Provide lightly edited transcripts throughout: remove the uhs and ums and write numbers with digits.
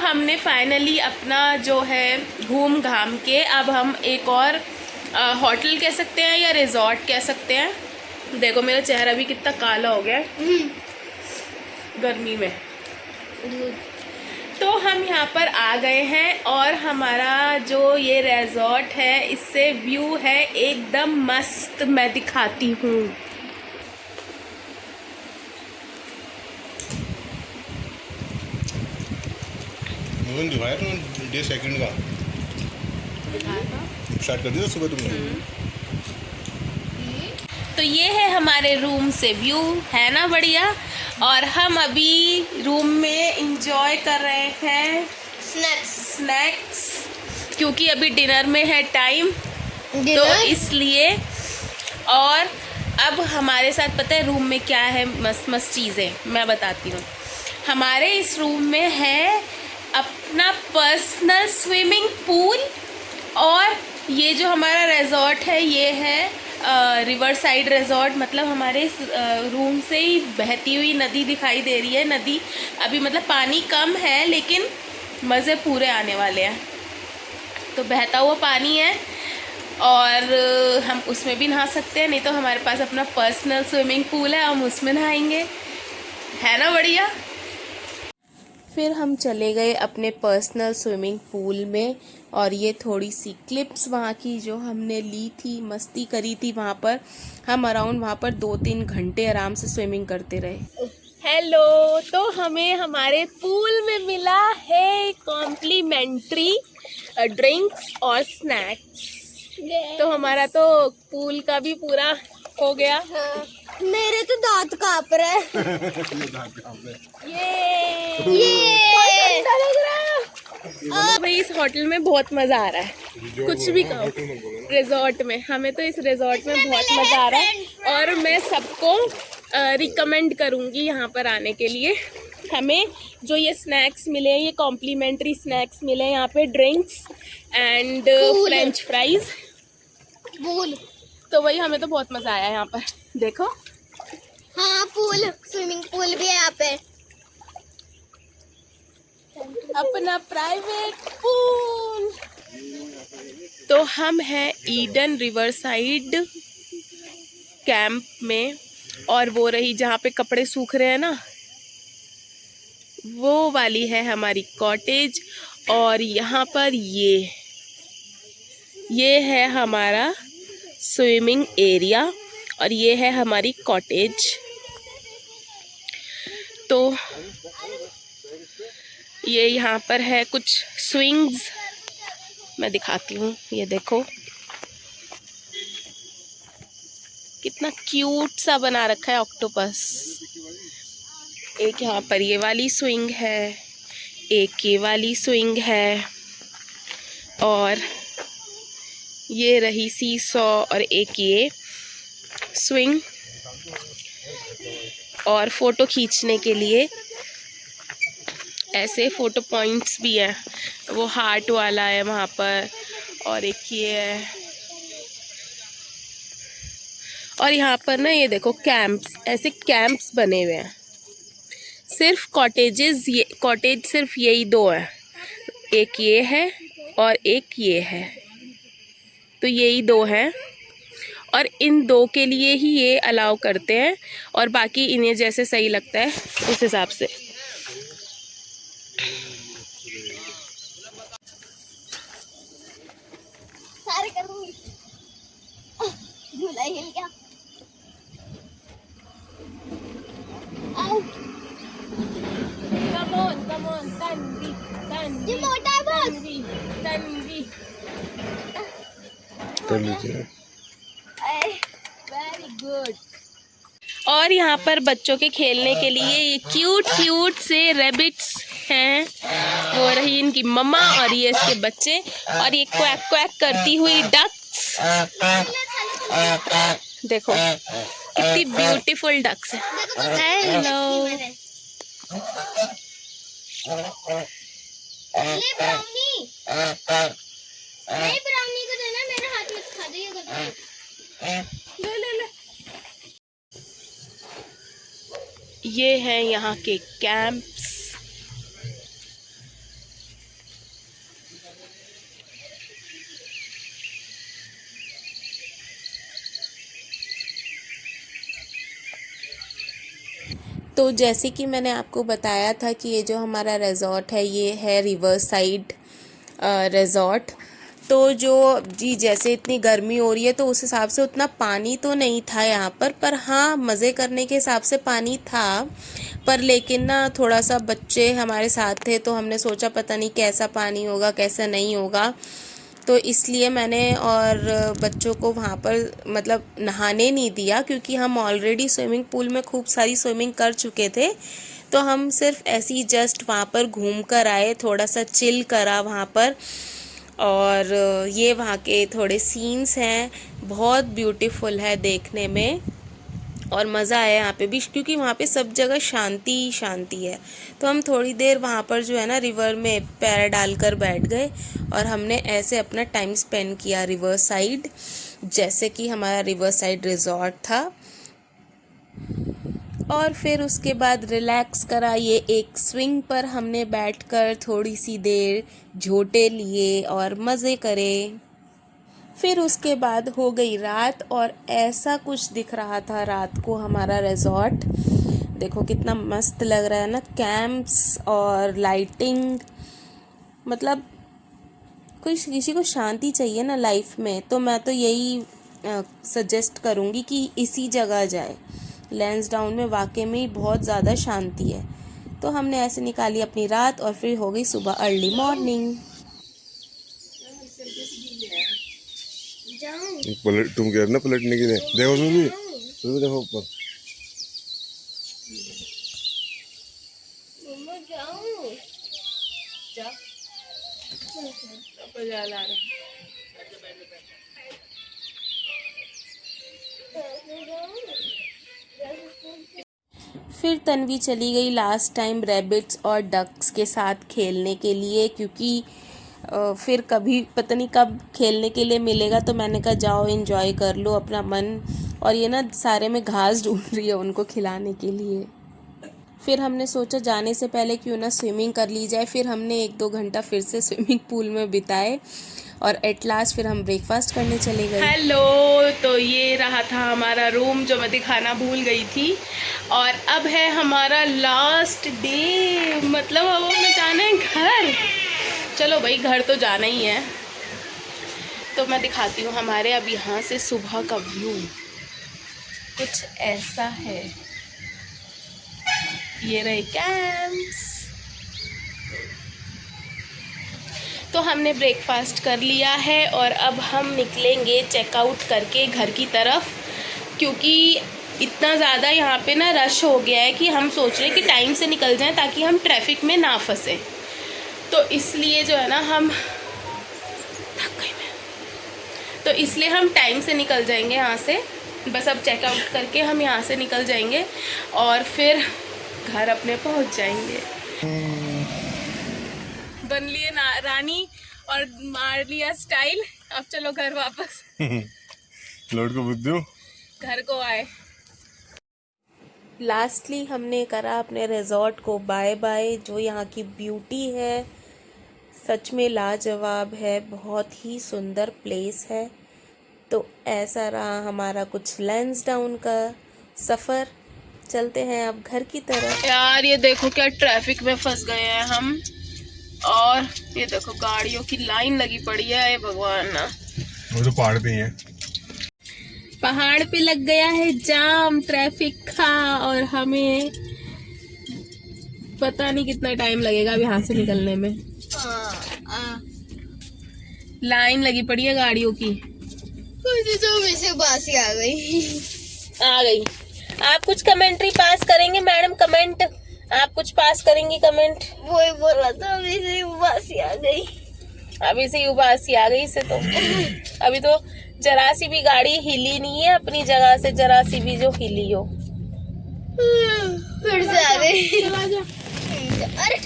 हमने फाइनली अपना जो है घूम घाम के अब हम एक और होटल कह सकते हैं या रिजॉर्ट कह सकते हैं। देखो मेरा चेहरा भी कितना काला हो गया है गर्मी में। तो हम यहाँ पर आ गए हैं और हमारा जो ये रिजॉर्ट है इससे व्यू है एकदम मस्त। मैं दिखाती हूँ। दिखाया तुमने डे सेकंड का स्टार्ट कर दिया सुबह तुमने। तो ये है हमारे रूम से व्यू, है ना बढ़िया। और हम अभी रूम में इंजॉय कर रहे हैं स्नैक्स क्योंकि अभी डिनर में है टाइम तो इसलिए। और अब हमारे साथ पता है रूम में क्या है मस्त मस्त चीज़ें मैं बताती हूँ। हमारे इस रूम में है अपना पर्सनल स्विमिंग पूल और ये जो हमारा रिजॉर्ट है ये है रिवर साइड रिजॉर्ट। मतलब हमारे इस रूम से ही बहती हुई नदी दिखाई दे रही है। नदी अभी मतलब पानी कम है लेकिन मज़े पूरे आने वाले हैं। तो बहता हुआ पानी है और हम उसमें भी नहा सकते हैं, नहीं तो हमारे पास अपना पर्सनल स्विमिंग पूल है, हम उसमें नहाएंगे, है ना बढ़िया। फिर हम चले गए अपने पर्सनल स्विमिंग पूल में और ये थोड़ी सी क्लिप्स वहाँ की जो हमने ली थी, मस्ती करी थी वहाँ पर। हम अराउंड वहाँ पर 2-3 घंटे आराम से स्विमिंग करते रहे। हेलो, तो हमें हमारे पूल में मिला है कॉम्प्लीमेंट्री ड्रिंक्स और स्नैक्स। तो हमारा तो पूल का भी पूरा हो गया। हाँ। मेरे तो दांत कांप रहे भाई इस होटल में बहुत मजा आ रहा है, कुछ भी कहो। रिजॉर्ट में हमें तो इस रिजॉर्ट में बहुत मजा आ रहा है और मैं सबको रिकमेंड करूंगी यहाँ पर आने के लिए। हमें जो ये स्नैक्स मिले हैं, ये कॉम्प्लीमेंट्री स्नैक्स मिले हैं यहाँ पे, ड्रिंक्स एंड फ्रेंच फ्राइज। तो वही हमें तो बहुत मजा आया यहाँ पर। देखो हाँ, पूल, स्विमिंग पूल भी है यहाँ पे, अपना प्राइवेट पूल। तो हम हैं ईडन रिवर साइड कैंप में और वो रही जहाँ पे कपड़े सूख रहे हैं ना, वो वाली है हमारी कॉटेज। और यहाँ पर ये है हमारा स्विमिंग एरिया और ये है हमारी कॉटेज। तो ये यहाँ पर है कुछ स्विंग्स, मैं दिखाती हूँ। ये देखो कितना क्यूट सा बना रखा है ऑक्टोपस। एक यहाँ पर ये वाली स्विंग है, एक ये वाली स्विंग है और ये रही सीसॉ और एक ये स्विंग। और फोटो खींचने के लिए ऐसे फोटो पॉइंट्स भी हैं, वो हार्ट वाला है वहाँ पर और एक ये है। और यहाँ पर ना ये देखो कैंप्स, ऐसे कैंप्स बने हुए हैं। सिर्फ कॉटेजेस, ये कॉटेज सिर्फ यही 2 हैं, एक ये है और एक ये है। तो यही 2 हैं और इन 2 के लिए ही ये अलाउ करते हैं और बाकी इन्हें जैसे सही लगता है उस हिसाब से। सारे करूँगी। झूला हिल गया। Come on, तन्वी, ये मोटा है बहुत। तन्वी। कर लीजिए। Very good. और यहाँ पर बच्चों के खेलने के लिए ये क्यूट क्यूट से रैबिट्स हैं। वो रही इनकी मम्मा और ये इसके बच्चे और ये क्वैक क्वैक करती हुई डक्स। देखो कितनी ब्यूटीफुल डक्स है। हेलो, ले ब्राउनी, ले ब्राउनी को देना, मेरे हाथ में खा दे ये। ले। ये हैं यहाँ के कैंप्स तो जैसे कि मैंने आपको बताया था कि ये जो हमारा रिज़ॉर्ट है ये है रिवर साइड रिज़ॉर्ट। तो जैसे इतनी गर्मी हो रही है तो उस हिसाब से उतना पानी तो नहीं था यहाँ पर हाँ मज़े करने के हिसाब से पानी था। पर लेकिन ना थोड़ा सा बच्चे हमारे साथ थे तो हमने सोचा पता नहीं कैसा पानी होगा कैसा नहीं होगा, तो इसलिए मैंने और बच्चों को वहाँ पर मतलब नहाने नहीं दिया, क्योंकि हम ऑलरेडी स्विमिंग पूल में खूब सारी स्विमिंग कर चुके थे। तो हम सिर्फ ऐसे ही जस्ट वहाँ पर घूम कर आए, थोड़ा सा चिल करा वहाँ पर। और ये वहाँ के थोड़े सीन्स हैं, बहुत ब्यूटीफुल है देखने में और मज़ा आया यहाँ पे भी, क्योंकि वहाँ पे सब जगह शांति ही शांति है। तो हम थोड़ी देर वहाँ पर जो है ना रिवर में पैर डालकर बैठ गए और हमने ऐसे अपना टाइम स्पेंड किया रिवर साइड, जैसे कि हमारा रिवर साइड रिजॉर्ट था। और फिर उसके बाद रिलैक्स करा, ये एक स्विंग पर हमने बैठकर थोड़ी सी देर झोंटे लिए और मज़े करे। फिर उसके बाद हो गई रात और ऐसा कुछ दिख रहा था रात को हमारा रिजॉर्ट। देखो कितना मस्त लग रहा है ना, कैंप्स और लाइटिंग। मतलब किसी को शांति चाहिए ना लाइफ में, तो मैं तो यही सजेस्ट करूँगी कि इसी जगह जाए। लैंसडाउन में वाकई में बहुत ज़्यादा शांति है। तो हमने ऐसे निकाली अपनी रात और फिर हो गई सुबह अर्ली मॉर्निंग। तुम कह रहे ना पलटने के लिए, देखो तुम भी देखो ऊपर। फिर तन्वी चली गई लास्ट टाइम रैबिट्स और डक्स के साथ खेलने के लिए, क्योंकि फिर कभी पता नहीं कब खेलने के लिए मिलेगा। तो मैंने कहा जाओ एंजॉय कर लो अपना मन। और ये ना सारे में घास ढूंढ रही है उनको खिलाने के लिए। फिर हमने सोचा जाने से पहले क्यों ना स्विमिंग कर ली जाए। फिर हमने 1-2 घंटा फिर से स्विमिंग पूल में बिताए और एट लास्ट फिर हम ब्रेकफास्ट करने चले गए। हेलो, तो ये रहा था हमारा रूम जो मैं दिखाना भूल गई थी। और अब है हमारा लास्ट डे, मतलब अब हमें जाना है घर। चलो भाई घर तो जाना ही है। तो मैं दिखाती हूँ हमारे अब यहाँ से सुबह का व्यू कुछ ऐसा है। ये रहे कैंप्स। तो हमने ब्रेकफास्ट कर लिया है और अब हम निकलेंगे चेकआउट करके घर की तरफ, क्योंकि इतना ज़्यादा यहाँ पे ना रश हो गया है कि हम सोच रहे हैं कि टाइम से निकल जाएं ताकि हम ट्रैफिक में ना फंसे। तो इसलिए जो है ना हम थक गई मैं, तो इसलिए हम टाइम से निकल जाएंगे यहाँ से। बस अब चेकआउट करके हम यहाँ से निकल जाएंगे और फिर घर अपने पहुँच जाएंगे। बन लिए रानी और मार लिया स्टाइल। अब चलो घर वापस। लौट को बुद्धू घर को आए। लास्टली हमने करा अपने रिजॉर्ट को बाय बाय। जो यहाँ की ब्यूटी है सच में लाजवाब है, बहुत ही सुंदर प्लेस है। तो ऐसा रहा हमारा कुछ लैंसडाउन का सफ़र। चलते हैं अब घर की तरफ। यार ये देखो क्या ट्रैफिक में फंस गए हैं हम, और ये देखो गाड़ियों की लाइन लगी पड़ी है। भगवान ना, वो तो पहाड़ पे ही है। पहाड़ पे लग गया है जाम ट्रैफिक का, और हमें पता नहीं कितना टाइम लगेगा अब यहाँ से निकलने में। लाइन लगी पड़ी है गाड़ियों की। मुझे तो वैसे बासी आ गई। आप कुछ कमेंट्री पास करेंगे मैडम? कमेंट आप कुछ पास करेंगी कमेंट? वो ही बोल रहा था, अभी से उबासी आ गई। अभी से उबासी आ गई से तो अभी तो जरा सी भी गाड़ी हिली नहीं है अपनी जगह से, जरा सी भी जो हिली हो। फिर से आ गई। अरे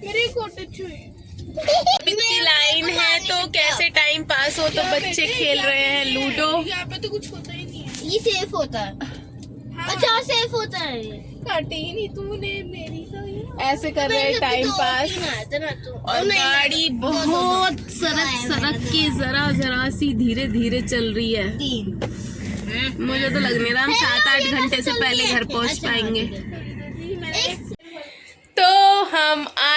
मेरे कोटे इतनी लाइन है तो कैसे टाइम पास हो। तो बच्चे खेल रहे हैं लूडो। यहाँ पे तो कुछ होता ही नहीं है। ये सेफ होता है। हाँ। अच्छा सेफ होता है। काटी ही नहीं तूने मेरी तो। ऐसे कर रहे हैं टाइम पास। और गाड़ी बहुत सड़क के जरा सी धीरे धीरे चल रही है। मुझे तो लग नहीं रहा हम 7-8 घंटे से पहले घर पहुंच पाएंगे।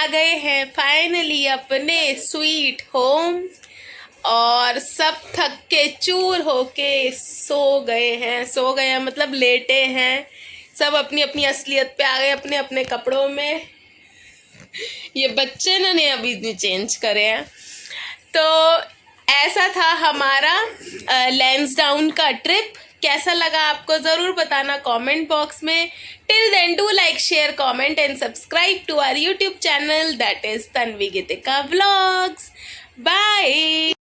गए हैं फाइनली अपने स्वीट होम और सब थक के चूर होके सो गए हैं मतलब लेटे हैं। सब अपनी अपनी असलियत पे आ गए, अपने अपने कपड़ों में। ये बच्चे ने अभी नहीं चेंज करे हैं। तो ऐसा था हमारा लैंसडाउन का ट्रिप। कैसा लगा आपको ज़रूर बताना कमेंट बॉक्स में। Till then do like, share, comment and subscribe to our YouTube channel that is Tanvi Geetika vlogs. Bye.